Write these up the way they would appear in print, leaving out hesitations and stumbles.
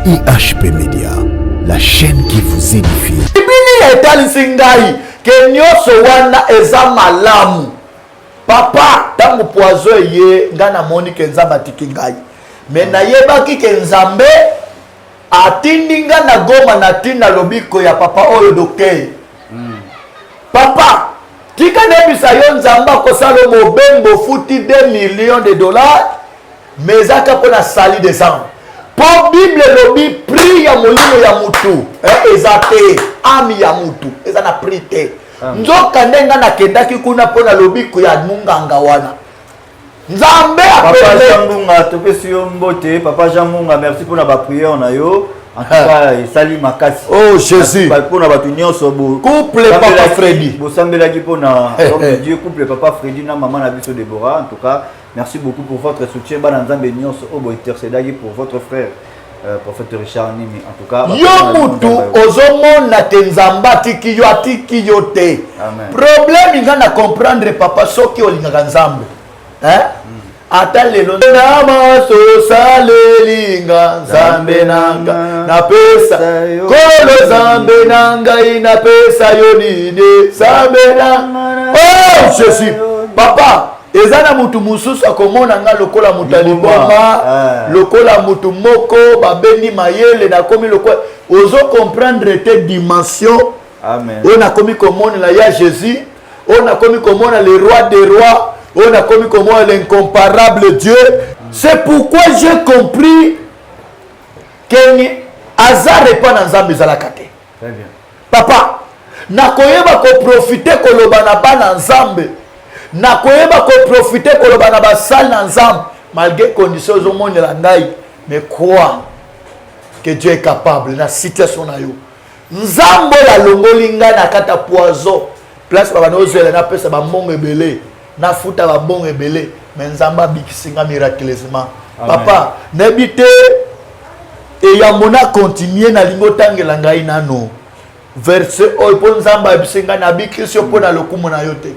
IHP Média, la chaîne qui vous édifie. Ibini etalisi ngai ke nyoso wana eza malamu. Papa tangu poazo ye ngana moni ke nzamba tiki ngai. Me na yebaki ke nzambe atindi nga na goma na tinda lobiko ya papa oyo dokei. Papa tika nebisa yo nzamba kosalo mobembo futi 2 millions de dollars. Mezaka pona sali des ans. Pour Bible lobi pri ya molimo ya mutu ezate ami ya mutu ezana prite nzoka ndenga na kendaki kuna pona lobiko ya munganga wana nzambe Papa Jean-Munga topesi yo mbote Papa Jean-Munga merci pour la prière na yo en tout cas sali makasi oh Jésus pour na batu nyonso bo couple Papa Freddy bo sambelaki pona Dieu couple Papa Freddy na maman na biso Deborah en tout cas merci beaucoup pour votre soutien bana nzambe nyonso obo intercédaki pour votre frère prophète Richard Nimi en tout cas yo mutu ozomona te nzamba tiki yo atiki yo te problème nga na comprendre papa soki olingaka nzambe ata lelo na maso salelinga nzambe nanga napesa kolo nzambe nanga inapesa yo nini nzambe nanga oh Jésus papa ezana mutu mususu akomona nga lokola mutali boma lokola mutu moko babendi mayele na komi lokola ozo comprendre tes dimensions amen on a komi komona la ya Jésus on a komi komona le roi des rois on a komi komona l'incomparable Dieu c'est pourquoi j'ai compris que ni azare pa na nzambe zalaka te très bien papa nakoyeba ko profiter koloba na bana nzambe na koyeba ko profiter koloba na basali na nzambe malgré conditions ozomonela ngai mais crois que Dieu est capable na situation na yo nzambe la longoli ngai na kata poison place baba nozela na pesa ba mbongo ebele na futa ba mbongo ebele mais nzamba bikisinga miraculeusement papa nebite et ya mona continuer na lingo tangela ngai nano verset oyo po nzamba bisinga na bikisio po na lokumu na yo te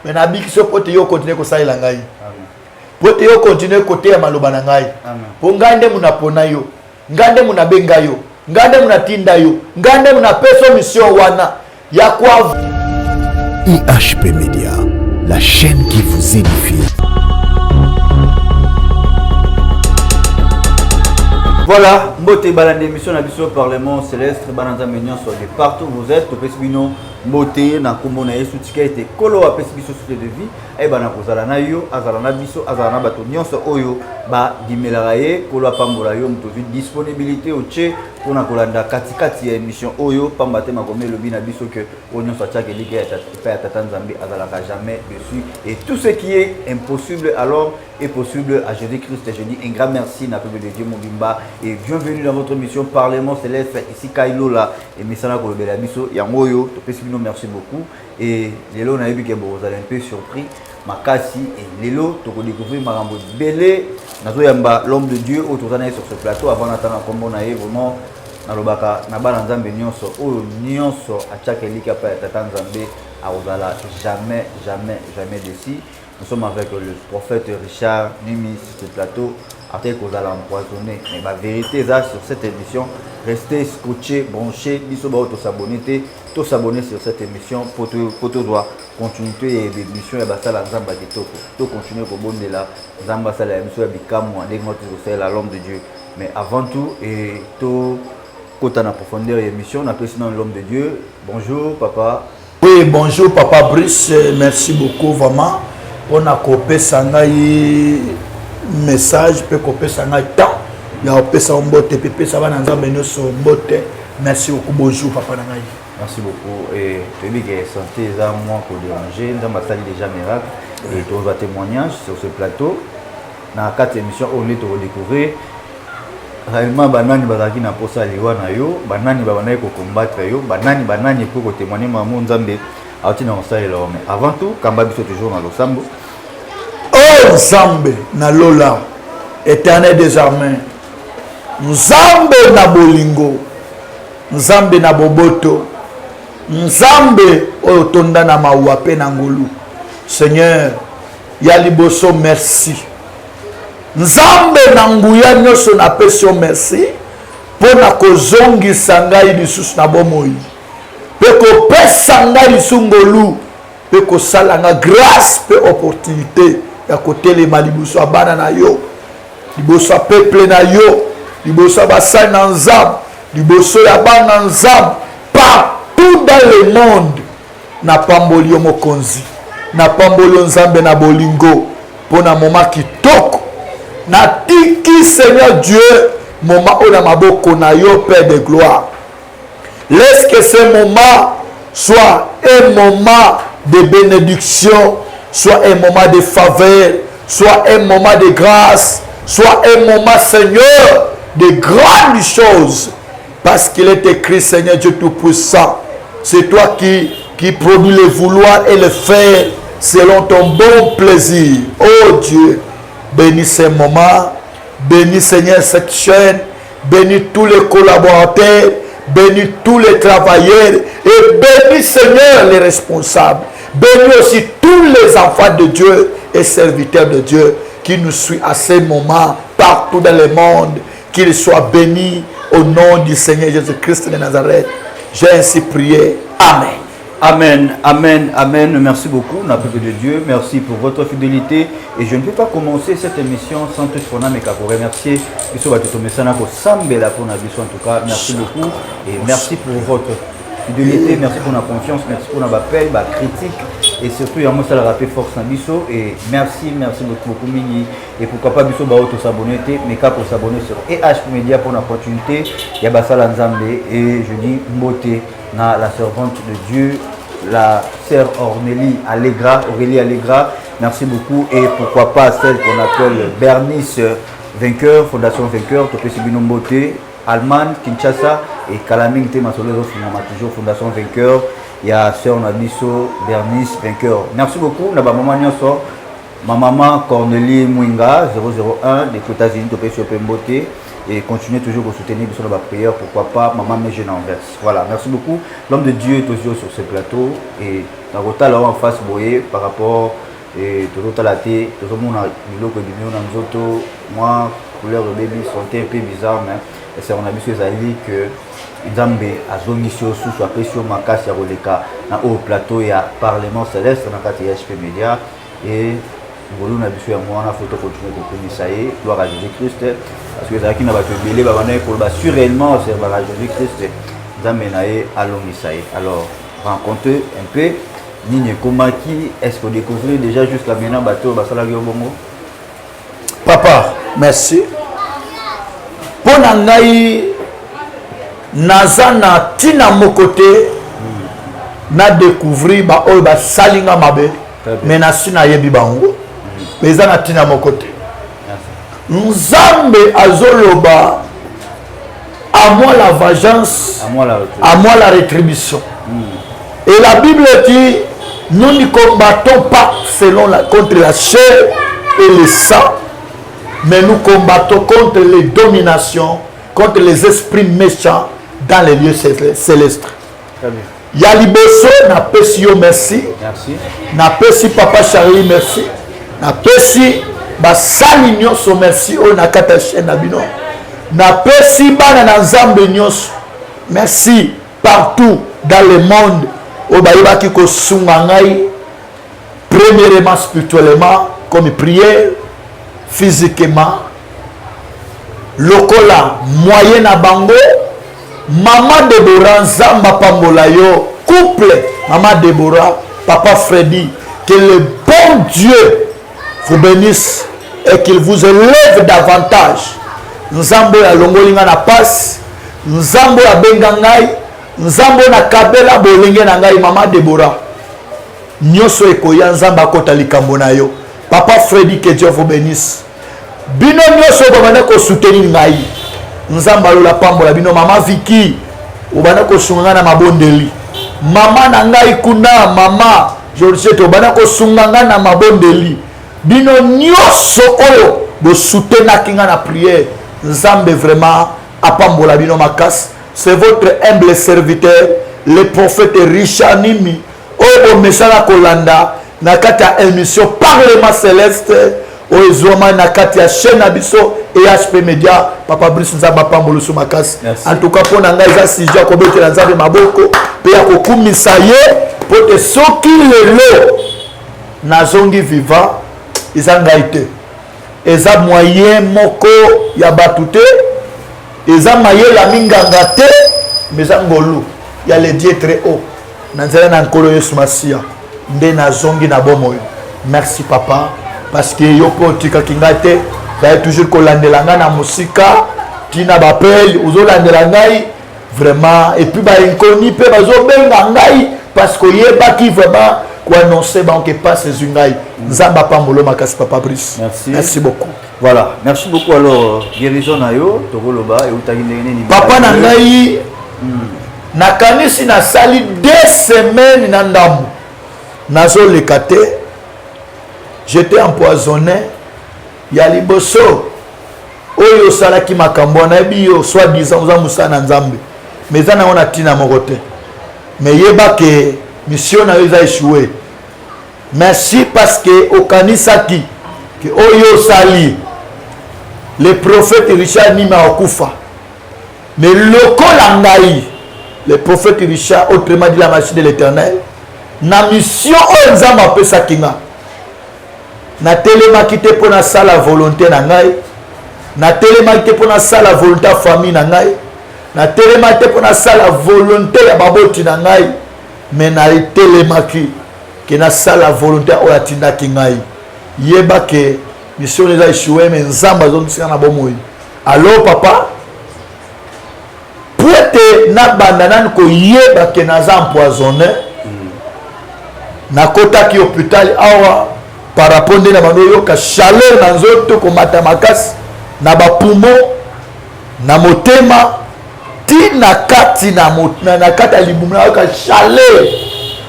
mais na bikisio po te yo continuer ko salela ngai po te yo continuer côté ya maloba na ngai po ngande muna pona yo ngande muna benga yo ngande muna tinda yo ngande muna peso mission wana ya kwa IHP Média, la chaîne qui vous édifie. Voilà, mbote balande émission na biso Parlement Céleste bananza mignon sur de partout vous êtes to pesbino mbote na kombo na Yesu tikete kolo a pesbiso sur de vie e bana kozala na yo azala na biso azala na bato nyonso oyo ba dimelaka ye kolo apambola yo mto disponibilité oche pona kolanda katikati ya émission oyo pamba te makome lobi na biso que nyonso atiaka elike ya tata nzambe azalaka jamais dessus et tout ce qui est impossible alors est possible à Jésus-Christ. Je dis un grand merci na peuple de Dieu Mobimba et bienvenue dans votre émission Parlement Céleste ici Kailo la émission na kolobela biso yangoyo to pesibino merci beaucoup et lelo na yebi ke bo vous allez un peu surpris makasi et lelo to ko découvrir marambo belé nazo yamba l'homme de Dieu autour sur ce plateau avant d'attendre kombo na ye vraiment na lobaka na bana nzambe nyonso oyo nyonso atiaka elika pa tata nzambe aozala jamais d'ici. Nous sommes avec le prophète Richard Nimi sur ce plateau. Après qu'on a empoisonné. Mais la vérité est sur cette émission. Restez scotchés, branchés. Bisous, tous s'abonner sur cette émission. Pour tout doit continuer l'émission. Et ça, la Zamba qui tout continuer pour bon de la Zamba, ça la émission. Et Bikamu, c'est la l'homme de Dieu. Mais avant tout, et tout, quand on a profondeur l'émission, on appelle sinon l'homme de Dieu. Bonjour, papa. Oui, bonjour, papa Brice. Merci beaucoup, vraiment. On a coupé ça message peut couper ça temps il y a coupé ça mbote pépé ça va dans nzambe nyonso mbote merci beaucoup bonjour papa nangai merci beaucoup et tu dis que santé ça moi pour déranger nzambe sali déjà miracle et tu vas témoignage sur ce plateau dans 4 émissions on est pour découvrir réellement banani bazaki na posa liwa na yo banani babanaye ko combattre yo banani pour témoigner maman nzambe mais avant tout, Kamba biso toujours dans l'Osambo. Oh Nzambe na lola, éternel des armées. Nzambe na bolingo, Nzambe na boboto, Nzambe otonda na mawa pe na ngolu. Seigneur, ya liboso merci. Nzambe na nguya nyoso na peso merci. pona kozongisa ngai lisusu na bomoi pe kopesa ngai lisusu ngolu pe kosala nga grâce pe opportunité ya kotelema liboso ya bana na yo liboso ya peuple na yo liboso ya basali na nzambe liboso ya bana na nzambe partout dans le monde na pamboli yo mokonzi na pamboli yo nzambe na bolingo mpona moma kitoko na tiki Seigneur Dieu moment oyo na maboko na yo Père de gloire. Laisse que ce moment soit un moment de bénédiction, soit un moment de faveur, soit un moment de grâce, soit un moment, Seigneur, de grandes choses. Parce qu'il est écrit, Seigneur Dieu Tout-Puissant, c'est toi qui produis le vouloir et le faire selon ton bon plaisir. Oh Dieu, bénis ce moment, bénis Seigneur cette chaîne, bénis tous les collaborateurs, bénis tous les travailleurs et bénis Seigneur les responsables. Bénis aussi tous les enfants de Dieu et serviteurs de Dieu qui nous suivent à ce moment partout dans le monde. Qu'ils soient bénis au nom du Seigneur Jésus-Christ de Nazareth. J'ai ainsi prié. Amen. Amen, amen, amen. Merci beaucoup, n'a peuple de Dieu. Merci pour votre fidélité. Et je ne peux pas commencer cette émission sans tout ce mais qu'à vous remercier. En tout cas, merci beaucoup. Et merci pour votre fidélité. Merci pour la confiance. Merci pour l'appel, la critique. Et surtout, il y a un rappel force dans Bisso. Et merci beaucoup, Mini. Et pourquoi pas Bisso Baoto s'abonner, mais qu'à pour s'abonner sur EH Media pour l'opportunité. Il y a Bassala Nzambe. Et je dis Mbote. La servante de Dieu, la sœur Aurélie Allegra, merci beaucoup. Et pourquoi pas celle qu'on appelle Bernice Vainqueur, Fondation Vainqueur, Topesi Binombote, Allemagne, Kinshasa et Kalaming Temasolezo, toujours Fondation Vainqueur. Il y a sœur Nabiso Bernice Vainqueur. Merci beaucoup. Ma maman Cornélie Mouinga 001 des États-Unis, Topesi Pembote. Et continuez toujours à soutenir sur la prière, pourquoi pas, maman mais jeune envers. Voilà, merci beaucoup. L'homme de Dieu est toujours sur ce plateau et dans le là en face boyer par rapport et tout le la thé, tout le monde a du lot que du mieux dans autos, moi couleur de baby sentait un peu bizarre mais c'est on a vu ces alliés que Nzambe a zoné sur soit pression ma casse à Roleka dans au plateau il y a Parlement céleste dans la HP Média et nous avons vu moi la photo continuer de commissaire gloire à Jésus-Christ parce que qui n'a pas que belé ba pour sûrement c'est à Jésus-Christ d'amener à l'homisaïe. Alors rencontrer un peu Nigne Komaki, est-ce que vous découvrez déjà jusqu'à maintenant bateau basala bongo? Papa, merci. Pour nangai nazana tina mokote na découvrir ba oyo ba salinga mabe mais na sina yebi bango. Mais ça n'a tina mokote. Nzambe azoloba à moi la vengeance, à moi la rétribution. Et la Bible dit nous ne combattons pas contre la chair et le sang, mais nous combattons contre les dominations, contre les esprits méchants dans les lieux célestes. Yaliboso n'a pas si merci. N'a pas si papa Charlie merci. Na pesi basali nyonso merci o na kata chaîne na bino na pesi bana na nzambe nyonso merci partout dans le monde o bayebaki ko sunga ngai premièrement spirituellement comme prière physiquement lokola moyen na bango maman Deborah nzamba pambola yo couple maman Deborah papa Freddy que le bon Dieu vous bénisse et qu'il vous élève davantage. Nzambo ya longolinga na passe, nzambo ya bengangai, nzambo na kabela bolenge na ngai mama Deborah. Nyoso ekoya nzamba kota likambo na yo. Papa Freddy que Dieu vous bénisse. Bino nyoso bana ko soutenir ngai. Nzamba lola pambola bino mama Vicky, obana ko sunga na mabondeli. Mama na ngai kuna mama George to bana ko sunga na mabondeli. Bino nyoso oyo bo soutenaki nga na prière nzambe vraiment apambola bino makas. C'est votre humble serviteur le prophète Richard Nimi oyo mesala kolanda na kati ya émission Parlement céleste Oezoma na kati ya chaîne abiso EHP Media Papa Brice Nzamba pambolo sur makasi. En tout cas pour nanga eza sujet ko betela nzambe maboko pe ya kokumisa ye pour te soki lelo nazongi vivant eza ngaite. Eza moyen moko ya batute eza mayela minganga te mais eza ngolu ya le Dieu très haut. Nanzela na nkolo Yesu Masia nde nazongi na bomoyo. Merci papa parce que yo potika kingate va toujours kolandela nga na musika tina bapel ozolandela ngai vraiment et puis ba inconi pe bazo benga ngai parce que yeba ki vraiment ko annoncer ba que passe zungai nzamba pambolo makasi papa Brice. Merci beaucoup. Voilà, merci beaucoup alors guérison na yo tokoloba et utaki ndenge ni papa na ngai na kanisi na sali 2 semaines na ndambu nazo lekate. J'étais empoisonné. Il y a liboso. Oyo salaki makambo na biyo soit disant oza musana nzambe. Mais ça na on a tina mokote. Mais yeba que mission na yo échoué. Merci parce que okanisaki que oyo sali le prophète Richard Nima okufa. Mais lokola ngai le prophète Richard autrement dit la machine de l'Éternel na mission oyo nzambe apesa kinga. Na télémaki te pour na sala volonté na ngai na télémaki te pour na sala volonté famille na ngai na télémaki te pour na sala volonté ya baboti na ngai mais na télémaki que na sala volonté o ya tindaki ngai yeba que mission les a échoué mais nzamba zone sika na bomoyi. Allô papa pour te na bandana ko yeba que naza empoisonné na kota ki hôpital awa par rapport à la chaleur dans zoto ko matamakas na ba poumon na motema ti na kati na kata libumna ka chaleur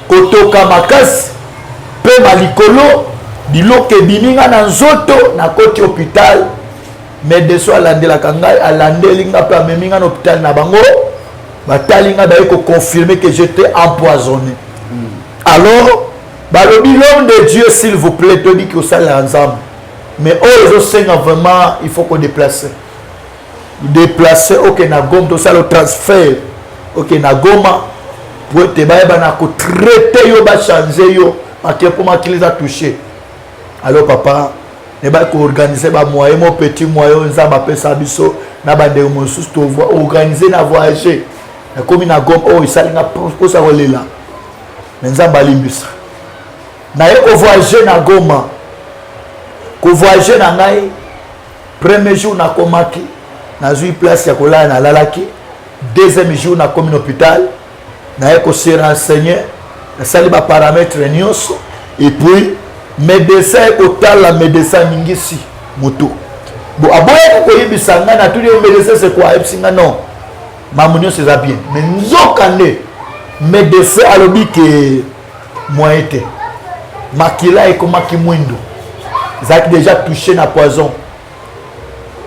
kotoka makas pe malikolo biloke bininga na zoto na koti hôpital médecin alandela kangai alandelinga pa meminga na hôpital na bango batalinga ba ko confirmer que j'étais empoisonné. Alors balobi l'homme de Dieu s'il vous plaît te dit que ça l'ensemble mais oh je vraiment il faut qu'on déplace ok na goma tout ça le transfert ok na goma pour te ba na ko traiter yo ba changer yo parce que pour ma qu'ils a touché. Alors papa ne ba ko organiser ba moyen mon petit moyen nzamba pesa biso na ba de mo sous to organiser na voyager na comme na goma oh ça linga pour ça là mais nzamba limbisa na ko voyager na goma ko voyager na ngai premier jour na komaki na zui place ya kolala na lalaki deuxième jour na commune hôpital na ko se renseigner na sali ba paramètres nyonso et puis médecin ko tala médecin ngisi moto bon aboye ko yebisa nga na tous les médecins c'est quoi epsinga non mamunyo c'est bien mais nzokande médecin alobi que moi était makila et comment qui mwindo zaki déjà touché na poison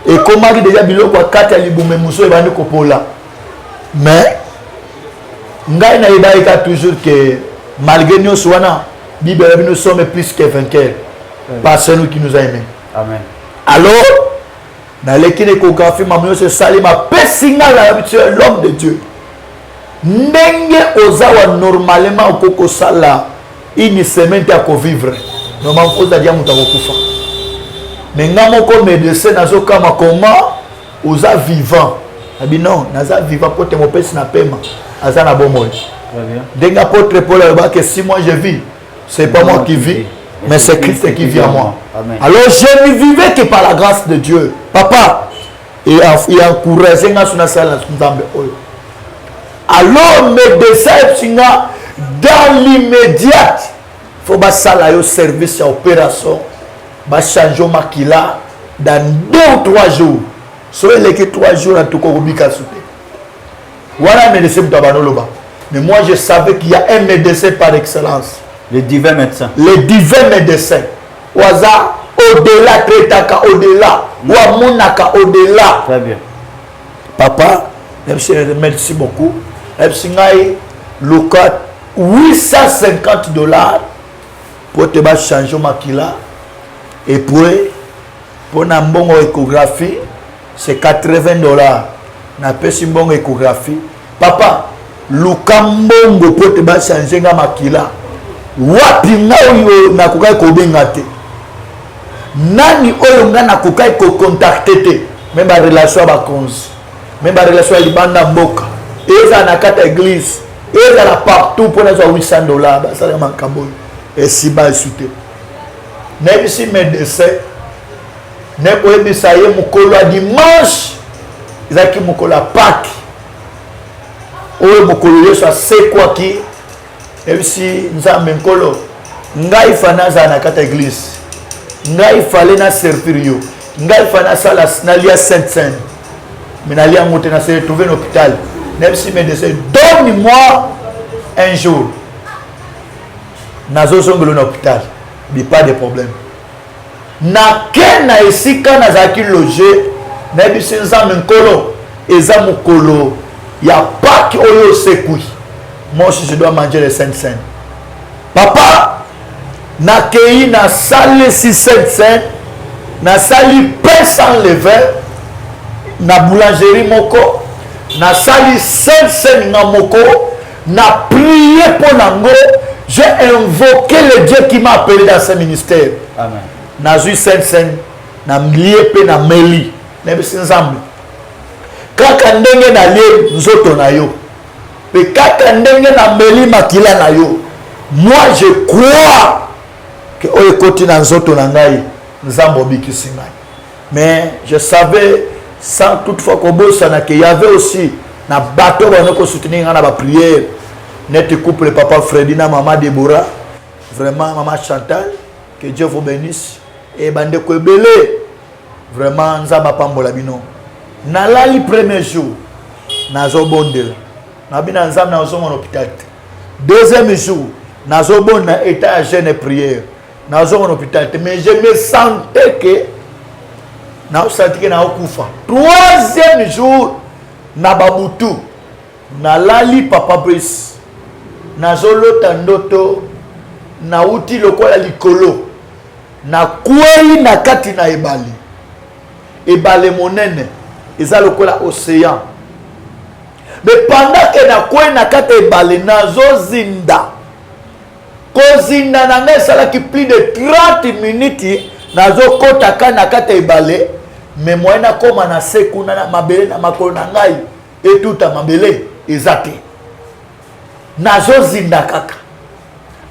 et comment qui déjà biloko akata libume muso ebandi kopola mais ngai na ibaika toujours que malgré nous wana bible nous sommes plus que vainqueurs par celui qui nous a aimés. Amen. Alors na lekine échographie mamunyo se salima pesinga la l'homme de Dieu ndenge ozawa normalement okoko sala une semaine à vivre normalement faut dire muta kokufa mais ngamo ko médecin nazo kama comment oza vivant abi non naza vivant pour te mopesi na pema aza na bomoy ndenge apôtre Paul a dit que si moi je vis c'est pas moi qui vis mais c'est Christ qui vit en moi. Amen. Alors je ne vivais que par la grâce de Dieu papa et il encourage nga suna sala nzambe oyo. Alors médecin dans l'immédiat faut ba sala yo service ya opération ba changer makila dans 2 ou 3 jours so les que 3 jours en tout cas obika souté voilà médecin tabanoloba mais moi je savais qu'il y a un médecin par excellence le divin médecin waza au-delà tretaka au-delà wa munaka au-delà. Très bien papa merci beaucoup ngai lokat $850 pour te changer makila et puis Pour na mbongo échographie, c'est $80. Na pesi mbongo échographie. Papa, luka mbongo po te ba changer nga makila. Wapi nga oyo na kokai ko benga te. Nani oyo nga na kokai ko contacter te. Même ba relation ba konzi. Même ba relation libanda mboka. Eza na kata église. Eza la partout pour na $800. Ba sala makambo. Et si ba soute. Même si médecin ne koyebisa ye mokolo ya dimanche ezalaki mokolo ya paki oyo mokolo yesu asekwaki ebisi nzambe nkolo ngai fana azala na kati ya église ngai fale na servir yo ngai fana asala nalia sainte sainte mais nalia yango te na se retrouver na hôpital nebisi médecin donne-moi un jour nazozongelo na hôpital bi pas de problème na kena esika nazalaki loger na yebisi nzambe nkolo eza mokolo ya paki oyo osekui moi aussi je dois manger les saintes saintes papa nakei nasali si sainte sainte nasali pain sans levain na boulangerie moko nasali sainte sainte nga moko na prié pour nango j'ai invoqué le Dieu qui m'a appelé dans ce ministère. Amen. Nazui sainte sainte na mlie pe na meli na bisi nzambe kaka ndenge na lie nzoto na yo pe kaka ndenge na meli makila na yo moi je crois que oyo koti na nzoto na ngai nzambe obikisi ngai mais je savais sans toutefois kobosana que y avait aussi na bateau bana ko soutenir na ba prière net couple papa Freddy na maman Deborah vraiment maman Chantal que Dieu vous bénisse et bande ko belé vraiment nzamba pambola bino nalali premier jour nazo bondela na bina nzamba nazo mon hôpital deuxième jour nazo bonda état à jeûne et prière nazo mon hôpital mais je me sentais que na senti que na okufa troisième jour na babutu nalali papa Brice nazo lota ndoto na uti lokola likolo na kwei na kati na ebali ebale monene eza lokola océan mais pendant que na kwei na kati ebale nazo zinda kozinda na ngai esalaki plus de 30 minutes nazo kota ka na kati ebale mais moi na koma na se kuna na mabele na makolo na ngai etuta mabele eza te nazo zinda kaka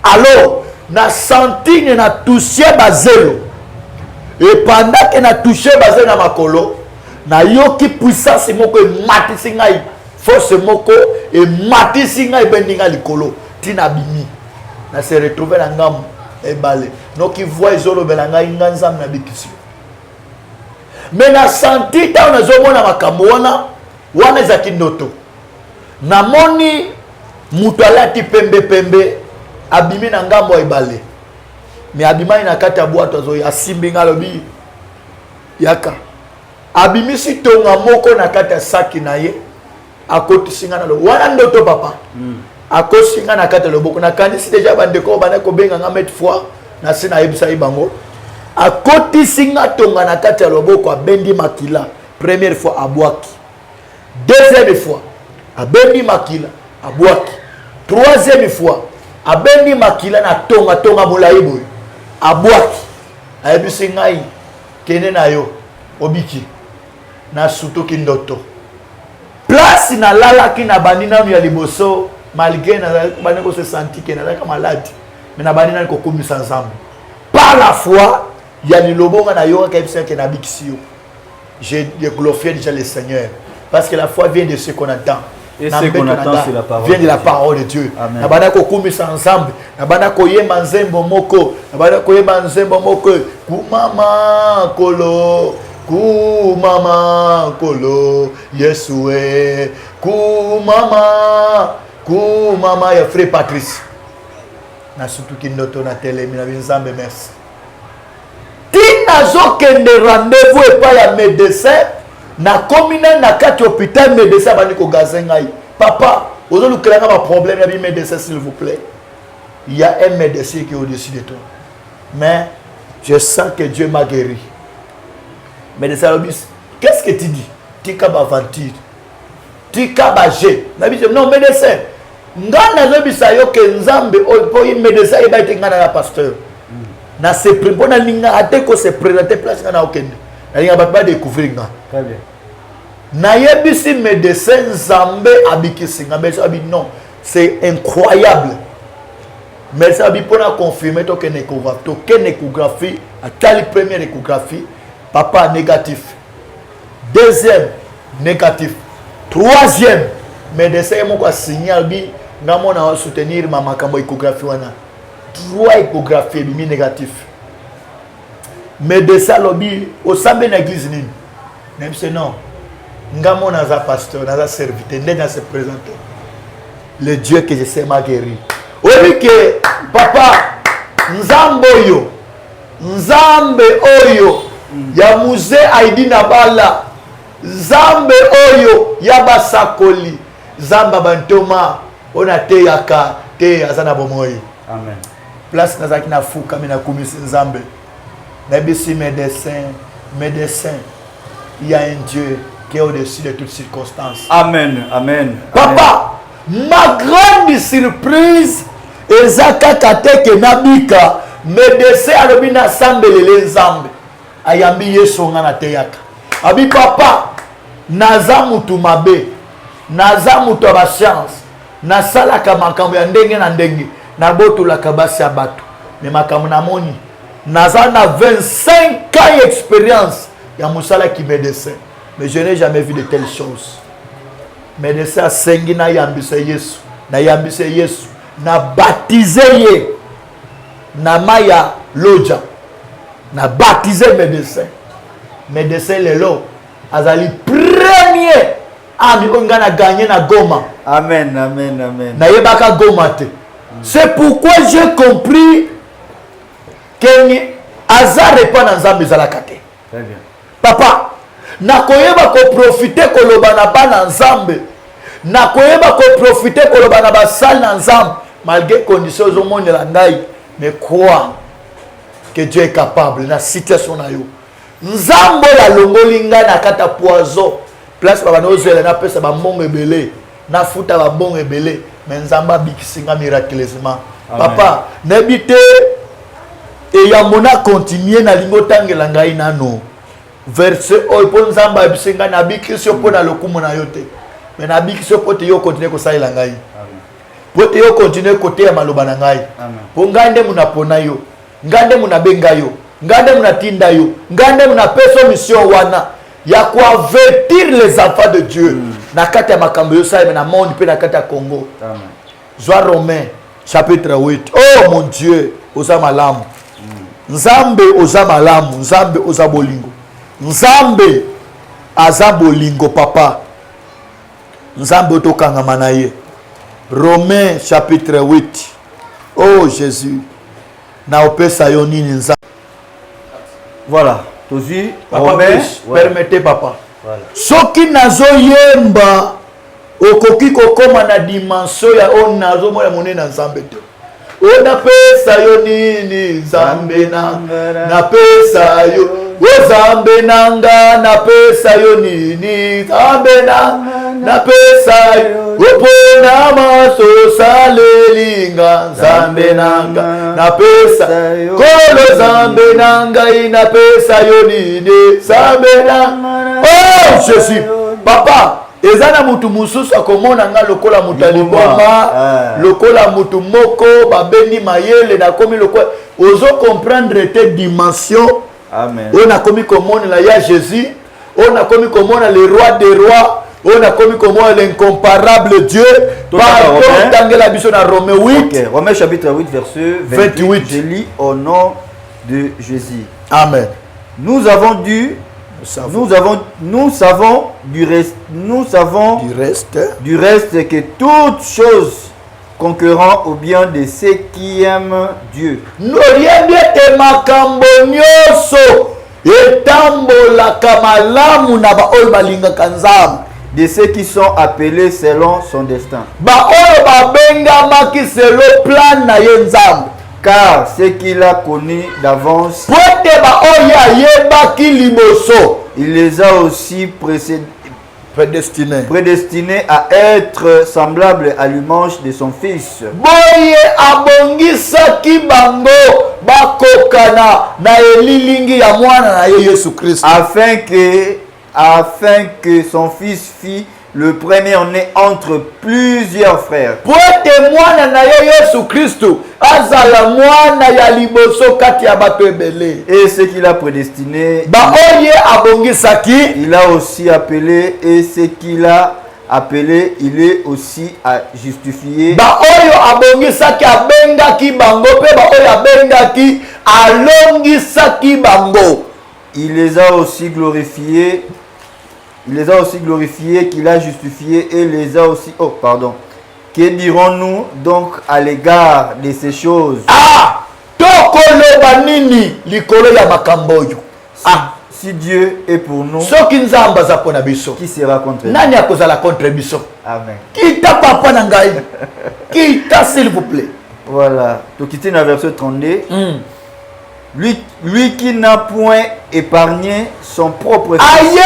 alors na senti na toucher bazelo et pendant que na toucher bazelo na makolo na yoki puissance moko matisi ngai force moko et matisi ngai bendinga likolo tina bimi na se retrouver na ngam e balé noki voix ezolo belanga nganza na bikisi mais na senti ta na zomona makambo wana ezaki ndoto na moni mutu alati pembe pembe abimi na ngambo ebale mais abimai na kati ya bwato azoya asimbi nga lobi yaka abimi si tonga moko na kati ya saki na ye akotisi nga na lo wana ndoto papa akosi nga na kati ya loboko nakandisi deja bandeko bana kobenga nga mete fois na se nayebisa ye bango akotisi nga tonga na kati ya loboko abendi makila première fois abwaki deuxième fois abendi makila abwaki troisième fois abendi makila na tonga molai boy abwaki ayebisi ngai kene na yo obiki na sutoki ndoto place na lalaki na bandi nanu ya liboso malgré na bandi ko se senti que na la malade mais na bandi nanu ko komisa nzambe par la foi ya lilobonga na yo kayebisa que na bikisi yo je glorifie déjà le Seigneur parce que la foi vient de ce qu'on attend. Et ce qu'on attend, c'est la parole. Vient de la parole de Dieu. Amen. Nabana ko kumisa ensemble. Nabana ko yema nzembo moko. Nabana ko yema nzembo moko. Kumama kolo. Kumama kolo. Yesue. Kumama. Kumama ya frère Patrice. Na surtout ki ndoto na télé mina binzambe merci. Tina zo kende rendez-vous et pas ya médecin. Na komina na kati hôpital médecin bani ko gazengai papa ozolukelanga ba problème ya bi médecin s'il vous plaît il y a un médecin qui est au-dessus de toi mais je sens que Dieu m'a guéri médecin lobis. Qu'est-ce que tu dis? Tika baventure. Tika baje. Non, médecin. Ngana lobisa yo ke nzambe po médecin eba ite ngana na pasteur. Na se prépona linga ate ko se présenter place ngana okende. Na linga ba découvrir nga. Très bien. Na yebisi médecin nzambe abikisi nga médecin abi non, c'est incroyable. Médecin abi pona confirmer to ke échographie, atali première échographie, papa négatif. Deuxième négatif. Troisième médecin moko a signal bi ngamo na soutenir mama kambo échographie wana. 3 échographies bi négatif. Médecin lobi au sambe na église nini. Même c'est non. Ngamo na za pasteur, na za serviteur, ndé na se présenter. Le Dieu que je sais m'a guéri. Obi que papa nzambe oyo ya muze aidi na bala. Nzambe oyo ya basakoli. Zamba bantoma ona te yaka te azana bomoi. Amen. Place nazaki na fuka mina kumisi nzambe. Na bisi médecin. Il y a un Dieu qui est au-dessus de toutes circonstances. Amen. Amen. Papa, ma grande surprise ezaka kate ke nabika médecin alobi na sambelele nzambe. Ayambi Yesu ngana te yaka. Abi papa, naza mutu mabe. Naza mutu aba science. Nasalaka makambo ya ndenge na ndenge. Nabotolaka basi ya bato. Mais makambo na moni. Naza na 25 ans d'expérience. Il y a Moussala qui médecin. Mais je n'ai jamais vu de telles choses. Médecin a sengi na yambise Yesu. Na yambise Yesu. Na baptisé ye. Na maya loja. Na baptisé médecin. Médecin lelo. Azali premier. Ami onga na gagné na Goma. Amen. Amen. Amen. Na yebaka Goma te. C'est pourquoi j'ai compris que hasard répond dans Nzambe zalakate. Très bien. Papa, nakoyeba ko profiter koloba na bana Nzambe. Nakoyeba ko profiter koloba na basal na Nzambe malgré conditions au monde la ngai, mais crois que Dieu est capable na situation na yo. Nzambe la longolinga na kata poison. Place baba no zela na pesa ba mbongo ebele. Na futa ba mbongo ebele. Mais Nzamba bikisinga miraculeusement. Papa, nebite et ya mona continuer na lingo tangela ngai nano. Verset o po Nzamba bisinga na bikisio po na lokumu na yote. Mais na bikisio po te yo continuer ko saila ngai. Amen. Po te yo continuer côté ya maloba na ngai. Amen. Po ngande muna pona yo. Ngande muna benga yo. Ngande muna tinda yo. Ngande muna peso mission wana. Ya avertir les enfants de Dieu. Na kata makambo yo sa na monde pe na kata Congo. Amen. Joie Romain chapitre 8. Oh mon Dieu, oza malamu. Nzambe oza malamu, Nzambe oza bolingo. Nzambe aza bolingo papa. Nzambe otokanga na ye. Romain chapitre 8. Oh Jésus. Na opesa yo nini Nzambe. Voilà. Tozi, Papa, permettez papa. Voilà. Soki nazo yemba okoki kokoma na dimension ya on nazo mona monena Nzambe te. Ona pesa yo nini Nzambe na pesa yo. O Nzambe nanga na pesa yo nini Nzambe na pesa yo. Opona maso salelinga Nzambe nanga na pesa yo. Kolo Nzambe nanga ina pesa yo nini Nzambe nanga. Oh Jésus, papa. Ezana mutu mususu akomona nga lokola mutaliboma lokola mutu moko babendi mayele na komi lokola ozo comprendre tes dimensions. Amen. On a commis komona la ya Jésus, on a commis komona le roi des rois, on a commis komona l'incomparable Dieu. Pardon tangela biso na Romains 8. Okay. Romains chapitre 8 verset 28. Je lis au nom de Jésus. Amen. Nous savons du reste que toutes choses concurrent au bien de ceux qui aiment Dieu. De ceux qui sont appelés selon son destin. Car ce qu'il a connu d'avance, Il les a aussi prédestinés à être semblables à l'image de son fils. Boye abongisaki bango bakokana na elilingi ya mwana na ye Yesu Kristo. Afin que son fils fît le premier-né entre plusieurs frères. Poete mwana na ye Yesu Kristo azala mwana ya liboso kati ya bato ebele. Et ce qu'il a prédestiné, Ba oye abongisaki, il a aussi appelé, et ce qu'il a appelé, il est aussi à justifier. Ba oyo abongisaki abengaki bango pe ba oyo abengaki alongisaki bango. Il les a aussi glorifiés. Il les a aussi glorifiés, qu'il a justifiés, et les a aussi... Oh, pardon. Que dirons-nous donc à l'égard de ces choses? Ah! Tokoloba nini likolo ya makambo oyo. Ah! Si Dieu est pour nous, Soki nzamba za pona biso, qui sera contre nous? nani akozala contre biso? Amen. Kita papa na ngai. Kita s'il vous plaît. Voilà. Donc, quittez le verset 32. Lui qui n'a point épargné son propre fils,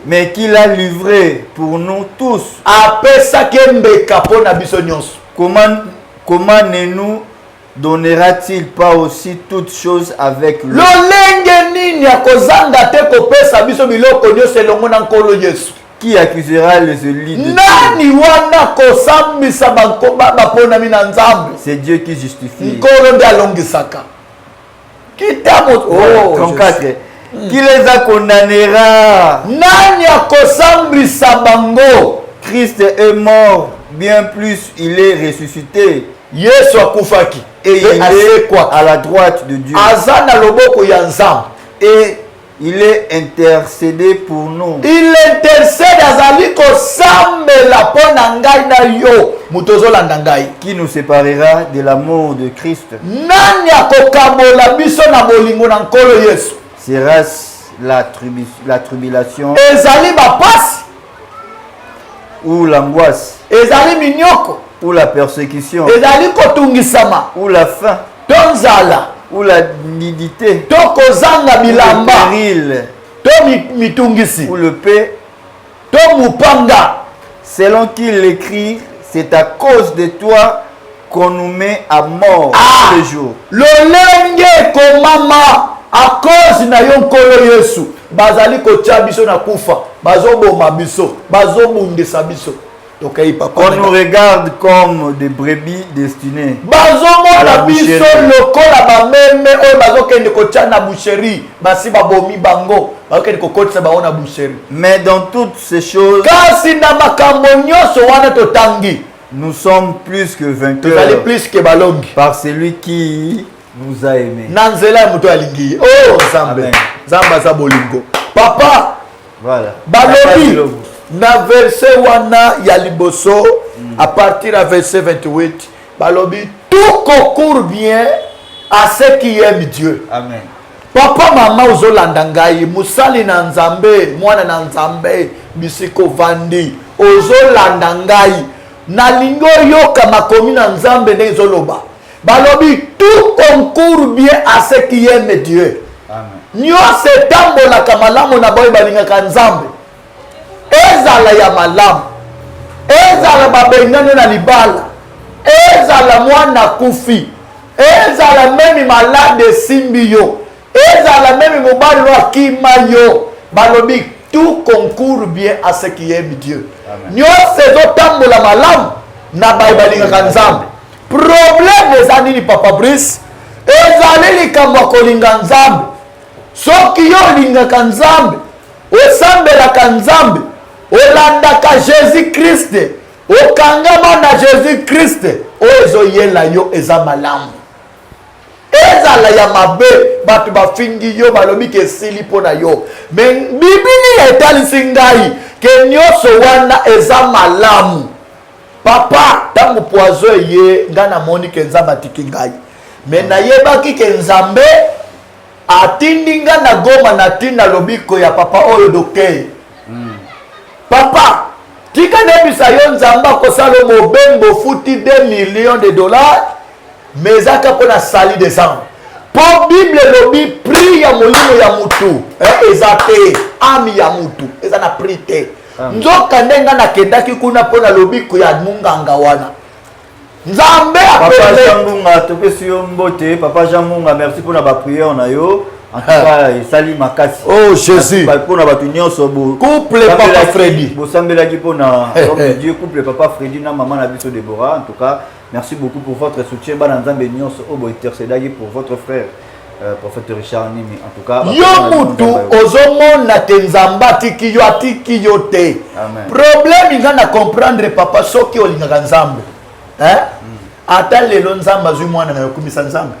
mais qui l'a livré pour nous tous. Comment ne nous donnera-t-il pas aussi toutes choses avec lui? Qui accusera les élites de Dieu? C'est Dieu qui justifie. 34. Qui les a condamnera? Christ est mort, bien plus il est ressuscité. Et il est à la droite de Dieu. Et il est intercédé pour nous. Il intercède Qui nous séparera de l'amour de Christ? Sera-ce la tribulation ou l'angoisse ou la persécution ou la faim ou la nudité, le péril, ou le paix, selon qu'il écrit, c'est à cause de toi qu'on nous met à mort tous les jours. À cause na yonkolo Yesu bazali kotia biso na kufa bazoboma biso bazobundisa biso. On nous regarde comme des brebis destinées à la boucherie. Mais dans toutes ces choses, nous sommes plus que vainqueurs par celui qui nous a aimés. Papa, voilà. Balobi, na verset wana ya liboso, à partir à verset 28, Balobi, tout concourt bien à ceux qui aiment Dieu. Amen. Papa, maman, ozolanda ngai, musali na nzambe, mwana na nzambe, bisiko vandi, ozolanda ngai, na lingo yoka makomi na nzambe ne zoloba. Balobi, tout concourt bien à ceux qui aiment Dieu. Amen. Nyose tambola kamalamu na boy balinga kanzambe. Ezala ya malamu. Ezala babengane na libala. Ezala mwana kufi. Ezala memi malade simbiyo. Ezala memi mobali wa kimayo. Balobi, tout concourt bien à ceux qui aiment Dieu. Nyose zo tambola malamu na boy balinga kanzambe. Problème les anini papa Brice. Ezali likambo kolinga nzambe. Soki yo lingaka nzambe, osambelaka nzambe, olandaka Jésus Christ, okangama na Jésus Christ, ozo yela yo eza malamu. Ezala ya mabe, batu bafingi yo balobi ke sili pona yo. Men Biblia etalisi ngai ke nyoso wana eza malamu. Papa, tangu poazo ye ngana moni ke nzamba tiki ngai. Men nayebaki ke nzambe atindinga na goma na tinda lobiko ya papa oyo doke. Papa, tika nebisa yo nzamba kosalo mobembo futi $2 millions, mais aka pona sali des ans. Po Bible lobi pri ya molimo ya mutu ezate ami ya mutu eza na pri te nzoka ndenga na kendaki kuna pona lobiko ya munganga wana Nzambe Papa apele Jean Munga topesi yo mbote. Papa Jean Munga merci pour la prière na yo. En tout cas, Sali Makasi. Oh Jésus. Pour na batu nyonso bo. Couple Papa Freddy. Bo sambela ki pona Dieu couple Papa Freddy na maman na biso Deborah. En tout cas, merci beaucoup pour votre soutien. Ba Nzambe nyonso obo intercéder pour votre frère prophète Richard Nimi. En tout cas, yo mutu ozomona te Nzamba tiki yo atiki yo te. Problème inga na comprendre papa soki olingaka Nzambe. Ata lelo Nzamba azwi mwana na yokumisa Nzambe.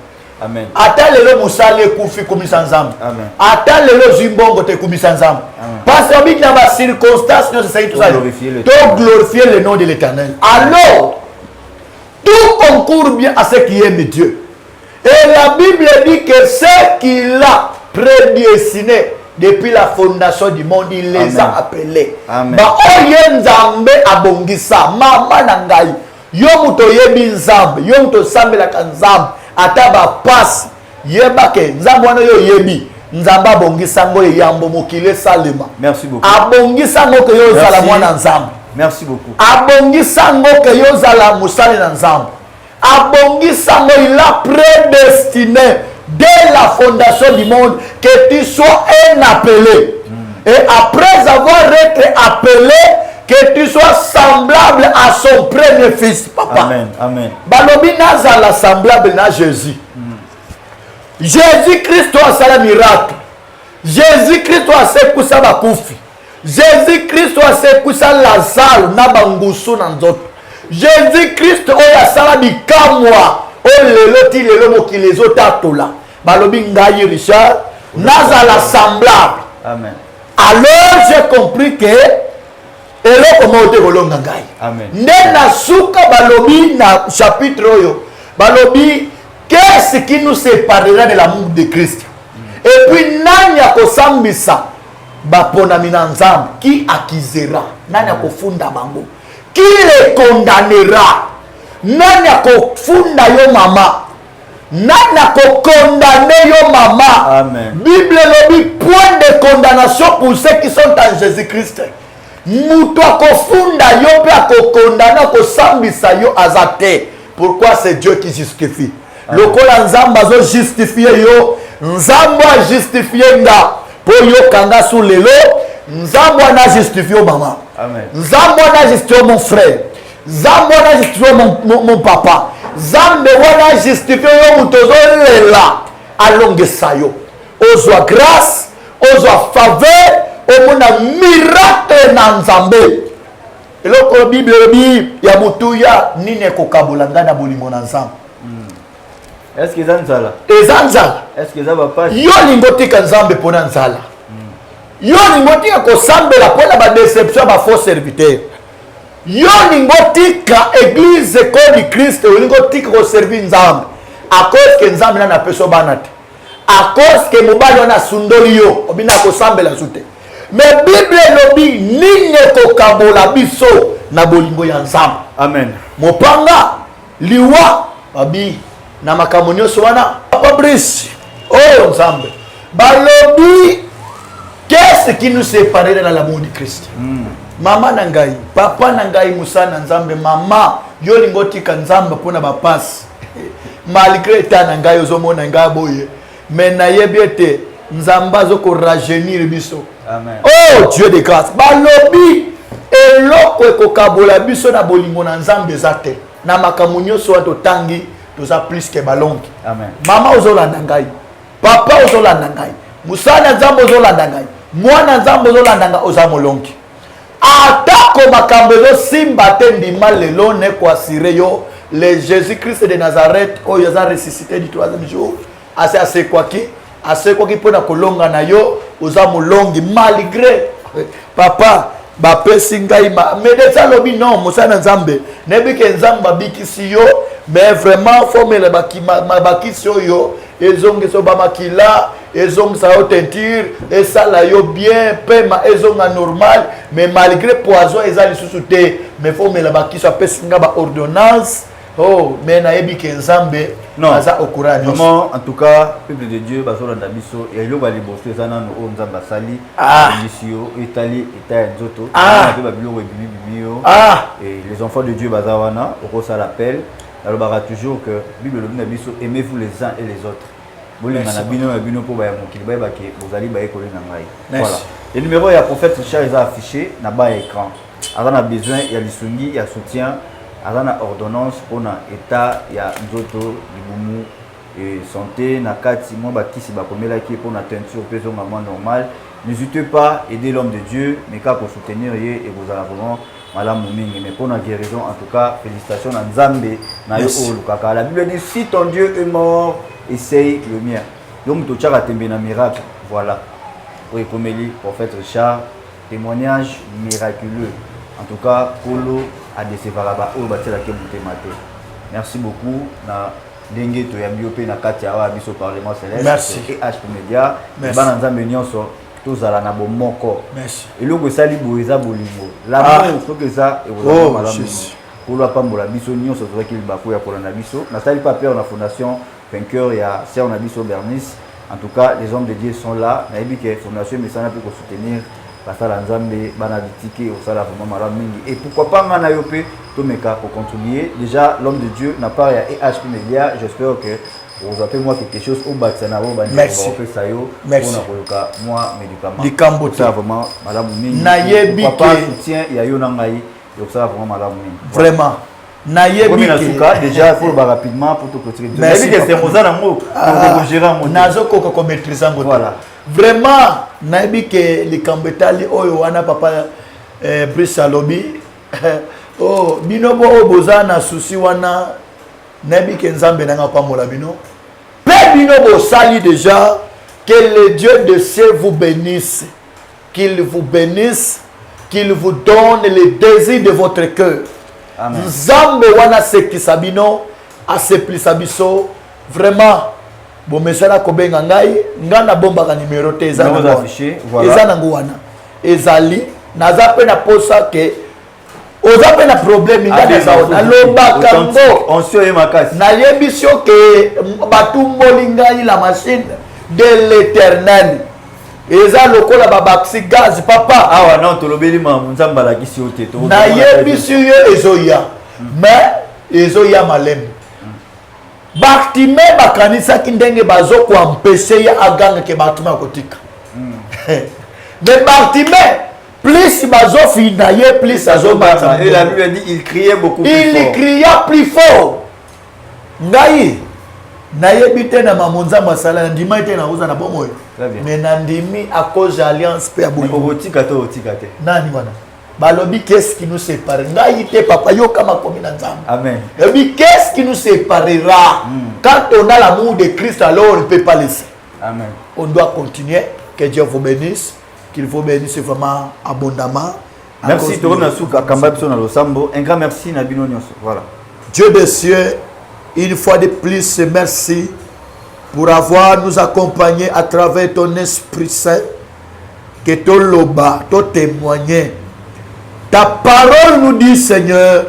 Amen. Ata lelo musale kufi kumisa Nzambe. Amen. Ata lelo zimbongo te kumisa Nzambe. Parce que avec la circonstance nous essayons tout ça. Donc glorifier le nom de l'Éternel. Alors tout concourt bien à ce qui aime Dieu. Et la Bible dit que ce qu'il a prédestiné depuis la fondation du monde, il les a appelés. Amen. Ba oye Nzambe abongisa mama na ngai. Yo muto yebi Nzambe, yo muto sambela ka Nzambe, ata ba passe yeba ke Nzambe wana yo yebi. Nzambe abongisa ngo yambo mokile salema. Merci beaucoup. Abongisa ngo ke yo zala mwana Nzambe. Merci beaucoup. Abongisa ngo ke yo zala musali na Nzambe. Abongisa ngo il a prédestiné dès la fondation du monde que tu sois un appelé. Et après avoir été appelé, que tu sois semblable à son premier fils, papa. Amen, amen. Balobi nazala semblable na Jésus. Jésus-Christ a fait le miracle. Jésus-Christ a fait que ça va koufi. Jésus-Christ a fait que ça Lazare na bangusu na nzoto. Jésus-Christ a fait bikamwa. O lelo ti lelo mokili ezotatola. Balobi ngai Richard nazala semblable. Amen. Alors j'ai compris que eloko mote kolonga ngai. Amen. Nena suka balobi na chapitre oyo. Balobi qu'est-ce qui nous séparera de l'amour de Christ? Et puis nani akosambisa baponami na Nzambe? Qui accusera? Nani akofunda bango? Qui les condamnera? Nani akofunda yo mama? Nani akokondamne yo mama? Amen. Bible lobi point de condamnation pour ceux qui sont en Jésus-Christ. Mutu akofunda yo pe akokondana akosambisa yo azate. Pourquoi c'est Dieu qui justifie? Lokola Nzambe azo justifier yo, Nzambe a justifié nga po yo kanga sous lelo, Nzambe na justifié maman. Amen. Nzambe na justifié mon frère. Nzambe na justifié mon papa. Nzambe wana justifié yo mutozo lela alongesa yo. Ozwa grâce, ozwa faveur, omona miracle na Nzambe. Eloko Bible bi ya mutuya nini kokabola ngana bolingo na Nzambe. Est-ce que ça nzala? Ezanzala. Est-ce que ça va pas? Yo lingotika Nzambe pona nzala. Yo lingotika kosambela pona ba déception ba faux serviteur. Yo lingotika église corps du Christ, lingotika ko servir Nzambe. À cause que Nzambe na peso banate. À cause que mobali wana sundoli yo, obina kosambela sute. Mais Bible lobi nini ko kabola biso na bolingo ya Nzambe. Amen. Mopanga liwa babi na makambo nyonso wana Fabrice oh Nzambe balobi qu'est-ce qui nous séparera dans l'amour de Christ? Mama na ngai papa na ngai musana Nzambe mama yo lingotika Nzambe pona ba passe malgré ta na ngai ozomona ngai boye mais na yebete Nzambe azoko rajeunir biso. Amen. Oh Dieu de grâce balobi eloko ekokabola biso na bolingo na Nzambe zate na makambo nyonso wato tangi toza plus que balongi. Amen. Mama ozolanda ngai, papa ozolanda ngai, musana Nzambe ozolanda ngai, mwana Nzambe ozolanda ngai oza molongi. Atako makambo simba te ndima lelo ne ko assurer yo le Jésus-Christ de Nazareth oyo aza ressuscité du troisième jour. Ase quoi qui pona kolonga na yo oza molongi malgré papa bapesi ngai mais de ça lobi non musana Nzambe nebike Nzambe babikisi yo mais vraiment formele bakisi yo ezongeso bamakila ezongisa yo teinture esala yo bien pema ezonga normal mais malgré poison eza lisusu te mais formele bakisi apesi nga ba ordonnance Oh, mais nayebi ke Nzambe non aza okura nyonso. vraiment en tout cas peuple de Dieu bazolanda biso et eloko liboso eza nano oyo Nzambe asali bisio etali eta ya nzoto pe babiloko ebimi yo et les enfants de Dieu baza wana okosa l'appel alobaka toujours que Bible lobi na biso aimez-vous les uns et les autres bolinga na bino ya bino po ba ya mokili bayeba ke bozali bayekoli na ngai. Voilà, le numéro ya prophète Richard est affiché na bas écran. On a besoin il y a lisungi il y a soutien azana ordonnance pour na état ya nzoto libumu et santé na kati mo bakisi bakomela ki pour na teinture peso maman normal. N'hésitez pas aider l'homme de Dieu mais qu'à pour soutenir et vous allez vraiment malamu mingi mais pour na guérison en tout cas félicitations à Nzambe na yo olukaka. La Bible dit si ton Dieu est mort essaye le mien. Donc to tchaka tembe na miracle. Voilà. Oui, comme dit prophète Richard, témoignage miraculeux. En tout cas, Kolo a décevoir là-bas. Merci beaucoup. Na dengue to yambiope na kati ya biso parlement céleste. Merci. Et HP Media. Merci. Bana nzambe nyonso tozala na bomoko. Merci. Eloko sali boeza bolingo. La il faut que ça et vous malamu. Kolo apambola biso nyonso tozaki libako ya kolanda biso. Na sali pas peur na fondation vainqueur ya Sœur na biso Bernice. En tout cas, les hommes de Dieu sont là. Naïbi que fondation mais ça n'a plus qu'à soutenir. Pascal Nzambe bana ditike au sala vraiment malam mingi et pourquoi pas ngana yope to meka pour contribuer. Déjà l'homme de Dieu n'a pas ya HP Media. J'espère que vous appelez moi quelque chose au baksana au bandi pour ça yo merci pour na moi médicament likambo ça vraiment malam mingi nayebi pas soutien ya yo na ngai yo ça vraiment malam mingi vraiment nayebi que déjà il faut le rapidement pour te clôturer. Merci que c'est Mozart amour pour gérer mon nazo ko maîtriser ngo. Voilà. Vraiment nayebi que likambo etali oyo wana papa Brice alobi oh binobo obozana souci wana nayebi que Nzambe nanga pambola bino pe binobo sali déjà que le Dieu de ciel vous bénisse, qu'il vous bénisse, qu'il vous donne les désirs de votre cœur. Nzambe wana sekisa bino aseplisa biso vraiment bon mesala kobenga ngai ngana bomba ka numéro te eza na affiché voilà eza na ngwana ezali naza pe na posa ke oza pe na problème ngana za na lobaka ngo oncio e makasi na yebisio ke batumboli ngai la machine de l'Éternel eza lokola babaksi gaz papa awa non tolobeli mamu Nzamba la kisi ote to na yebisi yo ezoya mais ezoya malembe Bartime bakanisa kindenge bazo ko empêcher ya aganga ke Bartime akotika mais Bartime plus bazo finaye plus azo batama et la Bible dit il criait beaucoup plus fort il cria plus fort ngai na yebite na mamonza masala ndima ite na uza na bomoyo mais na ndimi à cause alliance pe aboyi otika te nani wana balobi qu'est-ce qui nous sépare ngai te papa yo kama komi na Nzambe amen et qu'est-ce qui nous séparera quand on a l'amour de Christ alors on ne peut pas laisser amen on doit continuer que Dieu vous bénisse qu'il vous bénisse vraiment abondamment merci to na suka kamba biso na losambo un grand merci na bino nyonso voilà Dieu des cieux une fois de plus merci pour avoir nous accompagné à travers ton Esprit Saint que ton loba ton témoigner ta parole nous dit Seigneur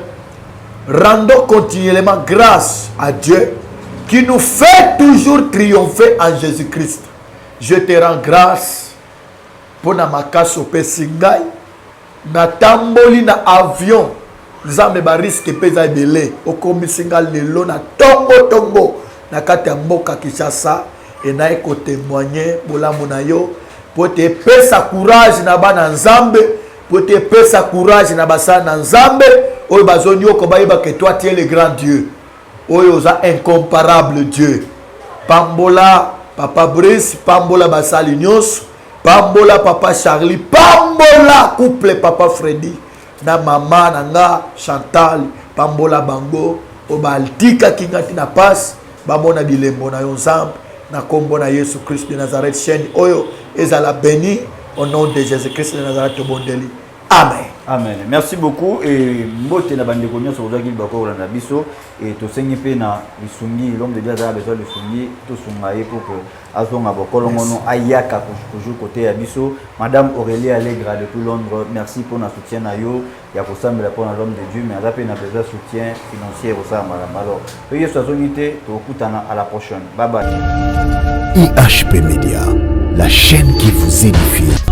rendons continuellement grâce à Dieu qui nous fait toujours triompher en Jésus-Christ. Je te rends grâce pour na makaso pesingai na tamboli na avion Nzambe ba risque peza belé okomisinga lelo na tongo na kati ya mboka Kinshasa et na eko témoigner bolamu na yo pour te pesa courage na bana Nzambe pour te pesa courage na basana Nzambe oyo bazoni oko bayeba que toi tu es le grand Dieu oyo za incomparable Dieu pambola papa Brice pambola basali nyos pambola papa Charlie pambola couple papa Freddy na mama nanga Chantal pambola bango obaltika kingati na passe bamona bilembo na yo Nzambe na kombo na Yesu Christ de Nazareth chaîne oyo ezala béni au nom de Jésus Christ de Nazareth bondeli Amen. Amen. Merci beaucoup. Et mbote na bande konyo sur Zaki Bako na biso et to sengi pe na bisungi l'homme de Dieu a besoin de sungi to sungaye pour que azonga bokolo ngono ayaka toujours côté ya biso. Madame Aurélie Allegra depuis Londres, merci pour notre soutien na yo ya kosambela pour l'homme de Dieu mais azape na besoin de soutien financier au ça alors. Veuillez soyez to kutana à la prochaine. Bye bye. IHP Media, la chaîne qui vous édifie.